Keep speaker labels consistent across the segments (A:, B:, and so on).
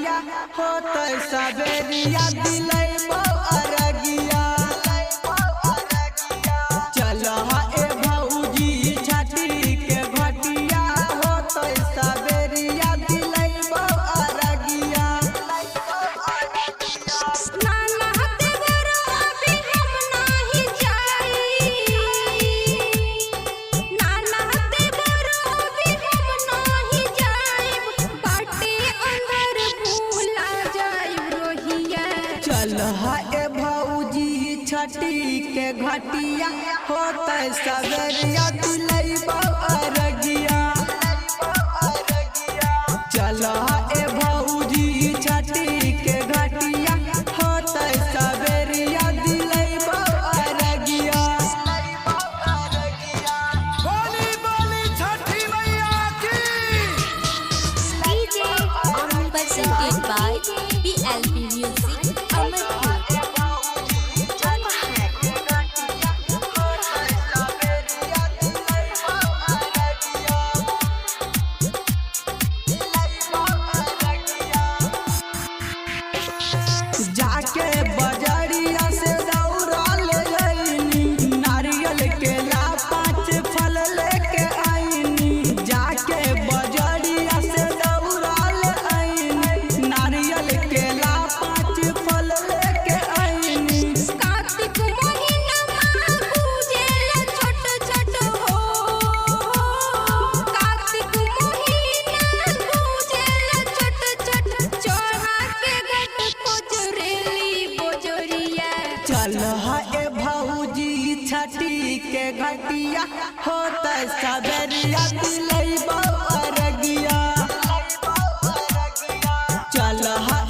A: घटिया होते सवेरिया दिलै अरगिया। चल ए भौजी छठी के घटिया होते सवेरिया दिलै अरगिया। चल ए भौजी छठी के घटिया होते सवेरिया दिलै अरगिया। चल ए भौजी छठी के घटिया होते सवेरिया दिलै अरगिया।
B: बोली बोली छठी मैया की।
C: DJ presented by PLP Music Amarpur।
A: जाके बजरिया से दौड़ा ले नारियल के ला 5 फल लेके आईनी। जाके बजरिया से दौड़ा ले नारियल के ला 5 फल लेके आईनी।
C: कार्तिक महीना पूजेला छोट छोट हो। कार्तिक महीना पूजेला छोट छोट चढ़ा के घट कोजरेली बोजरिया।
A: चल ए भौजी छठी के घटिया होते सवेरिया दिलै अरगिया। चल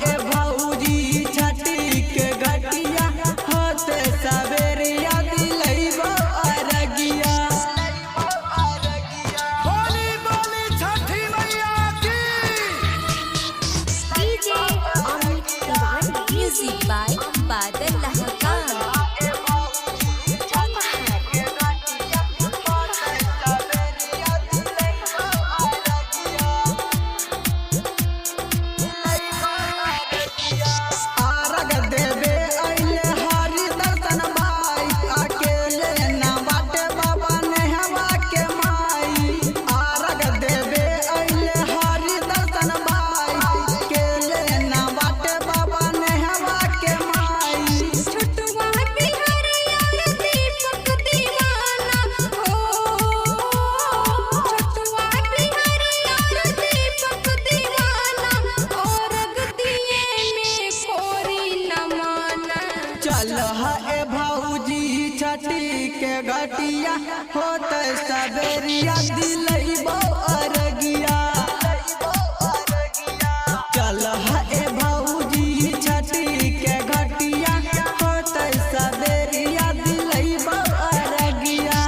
A: ए भौजी छठी के घटिया होते सवेरिया दिलै अरगिया।
B: बोली बोली छठी मैया की।
C: DJ Amit Tiwari। Music by Badal Lahkan।
A: Arag देवे अइले हरि दर्शन भाई अकेले ना बाटे बाबा नेहवा के माई। आरग देवे अइले हरि दर्शन भाई अकेले ना बाटे बाबा नेहवा के माई।
C: छोटुआ बिहारी और दीपक दीवाना हो। छोटुआ बिहारी और दीपक दीवाना और दिए में कोरी न माना।
A: चल ए भौजी छठी के घटिया होते सवेरिया दिलै अरगिया। चल ए भौजी छठी के घटिया होते सवेरिया दिलै अरगिया।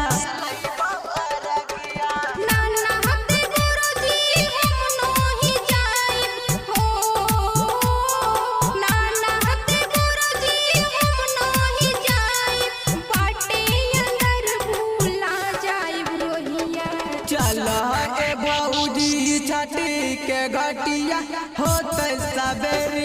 C: नाना हते गुरुजी हम नोही जाइब हो। नाना हते गुरुजी हम नोही जाइब बाटे अंदर भूला जाइब रोहिया।
A: चल ए भौजी छठी के घटिया होते सवेरिया